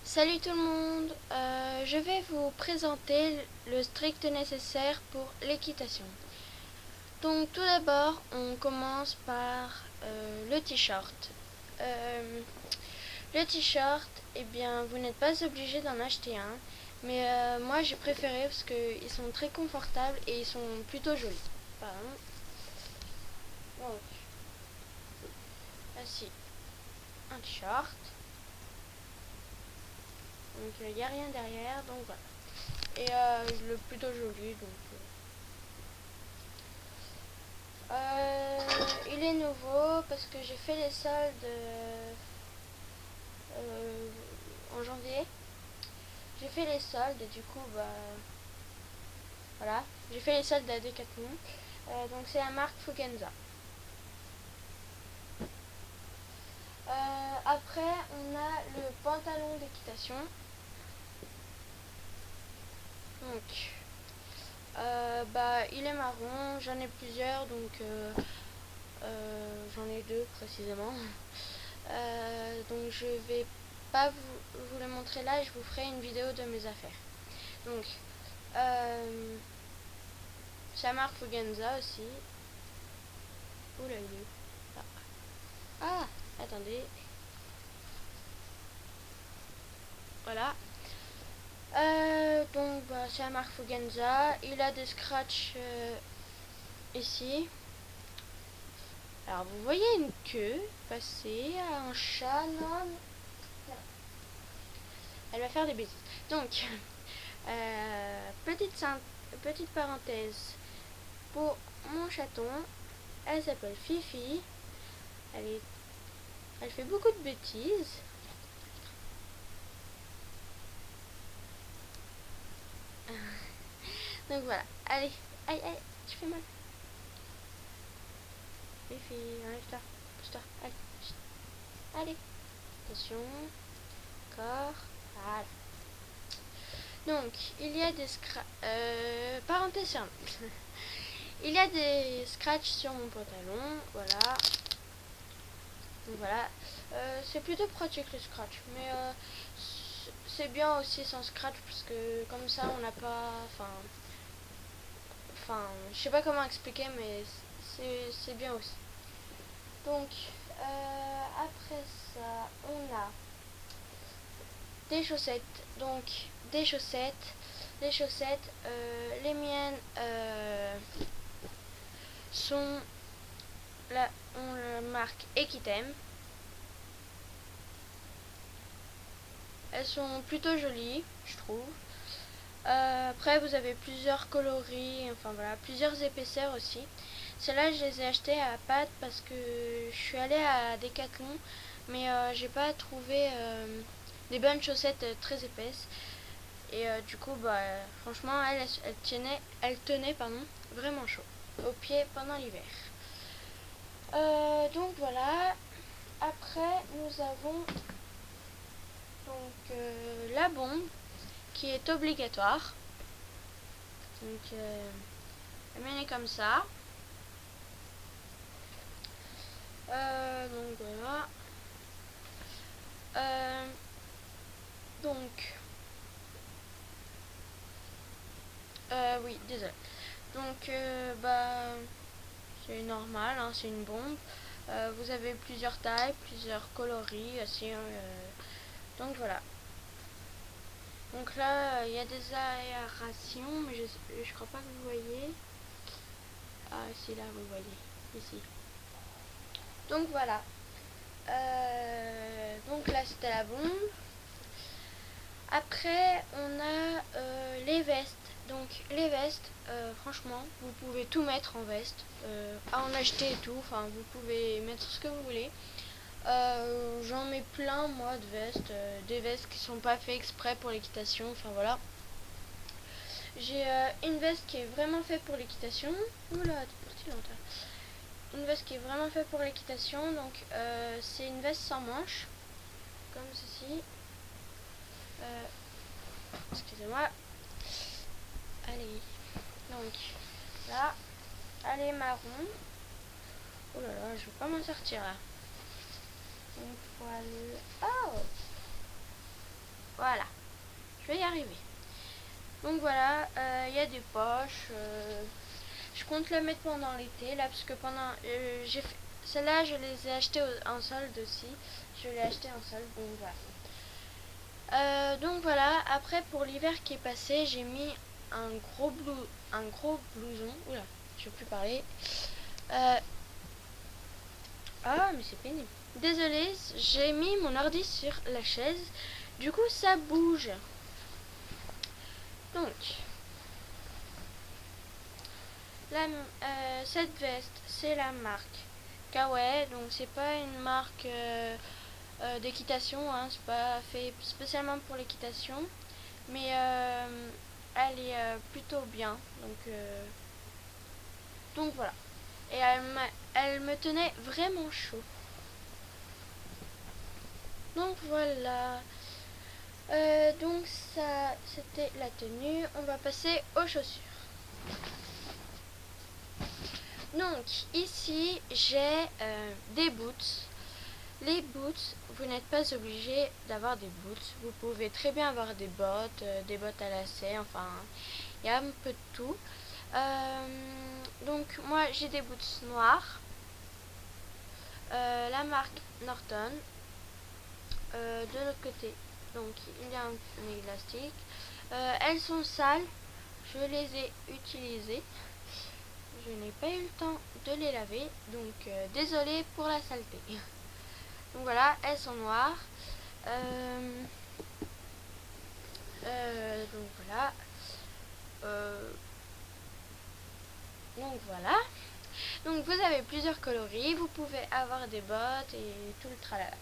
Salut tout le monde, je vais vous présenter le strict nécessaire pour l'équitation. Donc tout d'abord, on commence par le t-shirt. Le t-shirt, eh bien, vous n'êtes pas obligé d'en acheter un, mais moi j'ai préféré parce qu'ils sont très confortables et ils sont plutôt jolis. Pardon. Donc, voici un t-shirt. Donc il n'y a rien derrière, donc voilà. Et le plutôt joli, donc il est nouveau parce que j'ai fait les soldes en janvier. J'ai fait les soldes et du coup voilà, j'ai fait les soldes à Decathlon. Donc c'est la marque Fugenza. Après on a le pantalon d'équitation. Donc il est marron, j'en ai plusieurs, donc j'en ai deux précisément. Donc je vais pas vous le montrer là, je vous ferai une vidéo de mes affaires. Donc ça marque Fugenza aussi. Oula, il est où? Ah, attendez. Voilà. Donc c'est la marque Fugenza. Il a des scratchs ici. Alors vous voyez une queue passer à un chat. Non. Elle va faire des bêtises. Donc petite parenthèse pour mon chaton. Elle s'appelle Fifi. Elle fait beaucoup de bêtises. Donc voilà. Allez, aïe, aïe, tu fais mal. Fifi, enlève-toi. Pousse-toi. Allez. Chut. Allez. Attention. Corps. Voilà. Donc, il y a des parenthèse fermée. Il y a des scratchs sur mon pantalon. Voilà. Donc voilà. C'est plutôt pratique le scratch. Mais c'est bien aussi sans scratch parce que comme ça on n'a pas. Je sais pas comment expliquer, mais c'est bien aussi. Donc, après ça, on a des chaussettes. Donc, des chaussettes. Les chaussettes, les miennes on la marque Equitem. Elles sont plutôt jolies, je trouve. Après, vous avez plusieurs coloris, enfin voilà, plusieurs épaisseurs aussi. Celles-là, je les ai achetées à Pat parce que je suis allée à Decathlon, mais j'ai pas trouvé des bonnes chaussettes très épaisses. Et du coup, franchement, elle tenait vraiment chaud aux pieds pendant l'hiver. Donc voilà. Après, nous avons donc la bombe qui est obligatoire. Donc elle est comme ça. Donc voilà. Donc oui, désolé. Donc c'est normal, hein, c'est une bombe. Vous avez plusieurs tailles, plusieurs coloris aussi. Donc voilà. Donc là, il y a des aérations, mais je crois pas que vous voyez. Ah, si, là, vous voyez. Ici. Donc voilà. Donc là, c'était la bombe. Après, on a les vestes. Donc les vestes, franchement, vous pouvez tout mettre en veste. À en acheter et tout. Enfin, vous pouvez mettre ce que vous voulez. J'en mets plein, moi, de vestes. Des vestes qui sont pas faites exprès pour l'équitation. Enfin, voilà. J'ai une veste qui est vraiment faite pour l'équitation. Oula, t'es parti longtemps. Une veste qui est vraiment faite pour l'équitation. Donc, c'est une veste sans manches. Comme ceci. Excusez-moi. Allez. Donc, là. Elle est marron. Oh là là, je vais pas m'en sortir là. Donc, voilà. Oh! Donc voilà, il y a des poches. Je compte la mettre pendant l'été là, parce que pendant j'ai fait celle-là, je les ai achetées en solde aussi. Je l'ai acheté en solde, donc voilà. Après, pour l'hiver qui est passé, j'ai mis un gros blouson. Oula, je peux plus parler. Ah, mais c'est pénible. Désolée, j'ai mis mon ordi sur la chaise. Du coup, ça bouge. Donc, cette veste, c'est la marque Kawaii. Donc, c'est pas une marque d'équitation. Hein, c'est pas fait spécialement pour l'équitation. Mais elle est plutôt bien. Donc voilà. Et elle me tenait vraiment chaud. Donc voilà. Donc ça, c'était la tenue. On va passer aux chaussures. Donc ici, j'ai des boots. Les boots, vous n'êtes pas obligé d'avoir des boots. Vous pouvez très bien avoir des bottes à lacets. Enfin, il y a un peu de tout. Donc moi, j'ai des boots noirs. La marque Norton. De l'autre côté, donc il y a un élastique. Elles sont sales, je les ai utilisées, je n'ai pas eu le temps de les laver, donc désolée pour la saleté. Donc voilà, elles sont noires. Donc voilà. Donc voilà. Donc vous avez plusieurs coloris, vous pouvez avoir des bottes et tout le tralala.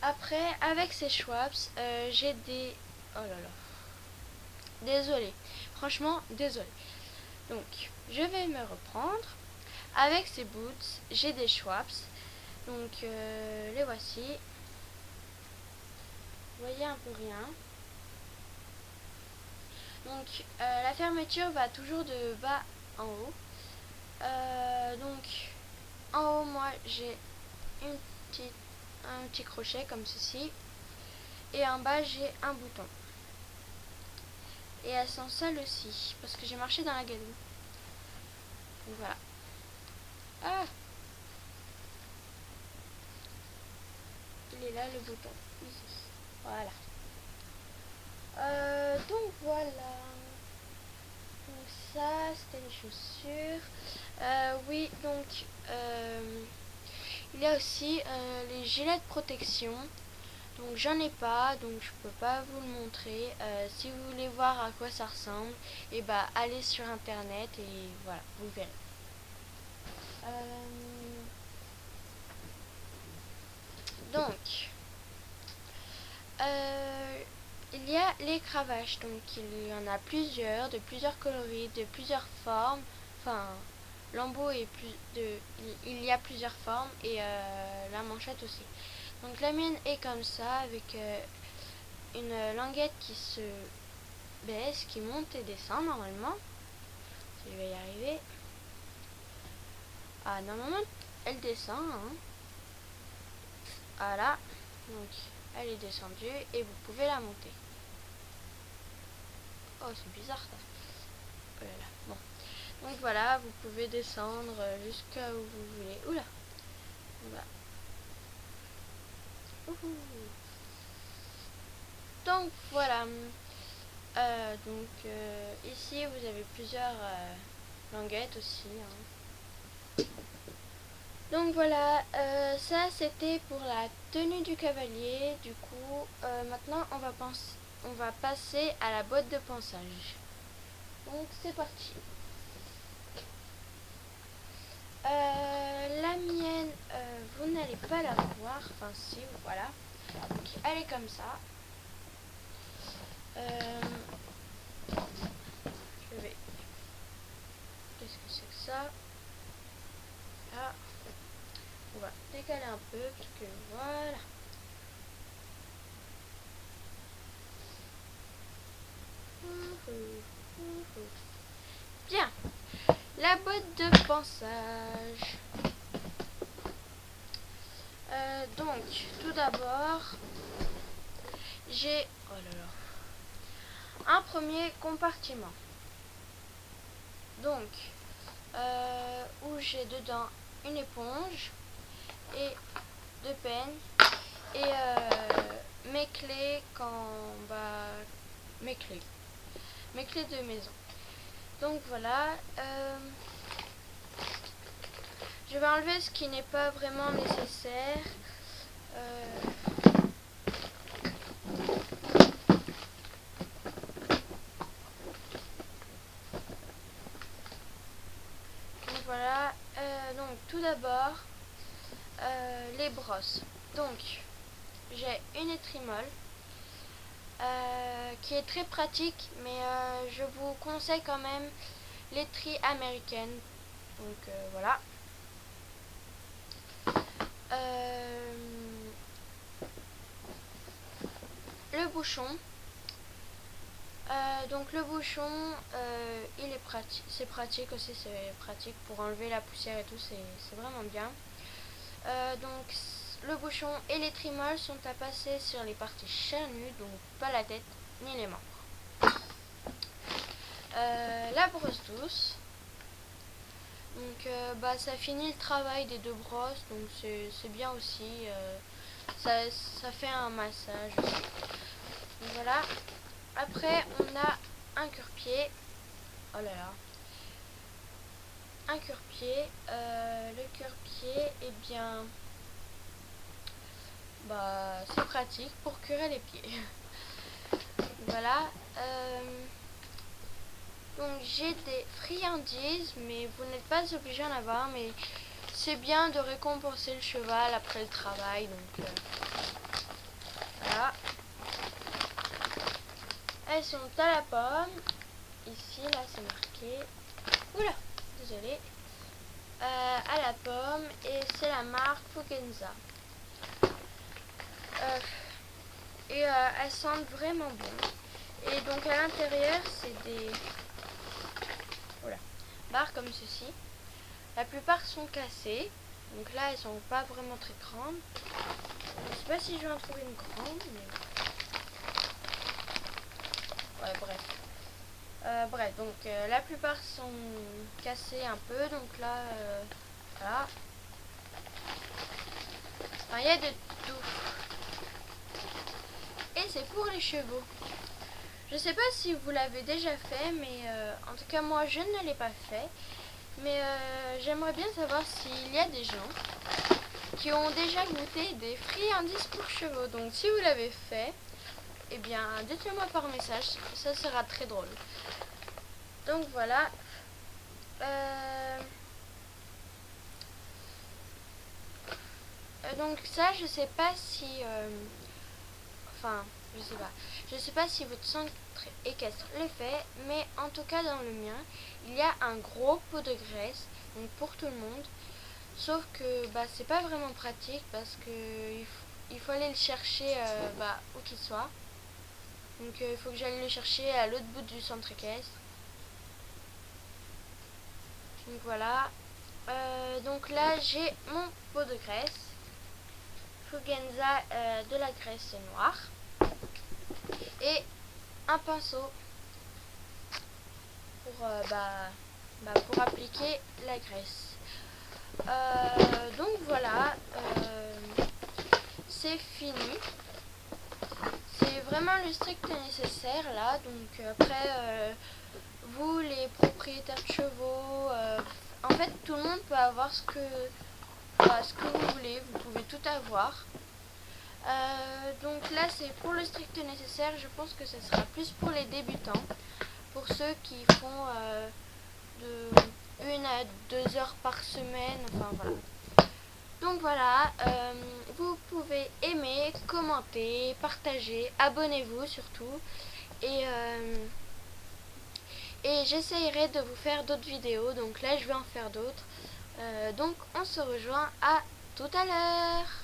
Après, avec ces Schwabs, j'ai des... Oh là là. Désolée. Franchement, désolée. Donc, je vais me reprendre. Avec ces boots, j'ai des Schwabs. Donc, les voici. Vous voyez un peu rien. Donc, la fermeture va toujours de bas en haut. Donc, en haut, moi, j'ai un petit crochet comme ceci. Et en bas, j'ai un bouton. Et elles sont seules aussi, parce que j'ai marché dans la gadoue. Donc voilà. Ah, il est là le bouton. Ici. Voilà. Donc voilà. Donc ça, c'était les chaussures. Oui, donc il y a aussi les gilets de protection. Donc j'en ai pas, donc je peux pas vous le montrer. Si vous voulez voir à quoi ça ressemble, et bah allez sur internet et voilà, vous le verrez. Donc il y a les cravaches, donc il y en a plusieurs, de plusieurs coloris, de plusieurs formes. Enfin, l'embout est il y a plusieurs formes et la manchette aussi. Donc la mienne est comme ça, avec une languette qui se baisse, qui monte et descend normalement. Si je vais y arriver. Ah, normalement, elle descend. Hein. Voilà. Donc, elle est descendue et vous pouvez la monter. Oh, c'est bizarre ça. Oh là là. Bon. Donc voilà, vous pouvez descendre jusqu'à où vous voulez. Oula. Voilà. Donc voilà. Ici vous avez plusieurs languettes aussi. Hein. Donc voilà, ça c'était pour la tenue du cavalier. Du coup, maintenant on va passer à la botte de pansage. Donc c'est parti. La mienne, vous n'allez pas la voir. Enfin si, voilà. Donc, elle est comme ça. Je vais... Qu'est-ce que c'est que ça? Là. On va décaler un peu parce que voilà. Bien. La botte de pansage. Donc, tout d'abord, j'ai... Oh là là. un premier compartiment. Donc, où j'ai dedans une éponge et deux pennes et mes clés mes clés de maison. Donc voilà, je vais enlever ce qui n'est pas vraiment nécessaire. Donc voilà, donc tout d'abord les brosses. Donc j'ai une étrimole qui est très pratique, mais je vous conseille quand même l'étrie américaine. Donc voilà. Le bouchon. Donc le bouchon, il est pratique. C'est pratique aussi, c'est pratique pour enlever la poussière et tout, c'est vraiment bien. Donc le bouchon et les trimolles sont à passer sur les parties charnues, donc pas la tête ni les membres. La brosse douce. Donc ça finit le travail des deux brosses, donc c'est bien aussi. Ça fait un massage aussi. Donc voilà. Après on a un cure-pied. Oh là là. Un cure-pied. Le cure-pied, eh bien, c'est pratique pour curer les pieds. Voilà. Donc j'ai des friandises, mais vous n'êtes pas obligé d'en avoir, mais c'est bien de récompenser le cheval après le travail. Donc voilà. Elles sont à la pomme. Ici, là, c'est marqué. Oula, désolé. À la pomme, et c'est la marque Fugenza. Elles sentent vraiment bon. Et donc à l'intérieur, c'est des barres comme ceci. La plupart sont cassées. Donc là, elles sont pas vraiment très grandes. Je sais pas si je vais en trouver une grande, mais ouais, bref, donc la plupart sont cassées un peu, donc là, voilà. Enfin, il y a de tout. Et c'est pour les chevaux. Je sais pas si vous l'avez déjà fait, mais en tout cas moi je ne l'ai pas fait. Mais j'aimerais bien savoir s'il y a des gens qui ont déjà goûté des friandises pour chevaux. Donc si vous l'avez fait, eh bien dites-le moi par message, ça sera très drôle. Donc voilà. Donc ça, je sais pas si... je sais pas si votre centre équestre le fait, mais en tout cas dans le mien, il y a un gros pot de graisse, donc pour tout le monde. Sauf que c'est pas vraiment pratique parce que il faut aller le chercher où qu'il soit. Donc il faut que j'aille le chercher à l'autre bout du centre équestre. Donc voilà. Donc là j'ai mon pot de graisse. Fugenza, de la graisse noire. Et un pinceau pour appliquer la graisse. Donc voilà, c'est fini. C'est vraiment le strict nécessaire là. Donc après, vous les propriétaires de chevaux, en fait tout le monde peut avoir ce que vous voulez. Vous pouvez tout avoir. Donc là c'est pour le strict nécessaire. Je pense que ce sera plus pour les débutants, pour ceux qui font de 1 à 2 heures par semaine, enfin voilà. Donc voilà, vous pouvez aimer, commenter, partager, abonnez-vous surtout, et j'essayerai de vous faire d'autres vidéos. Donc là je vais en faire d'autres, donc on se rejoint à tout à l'heure.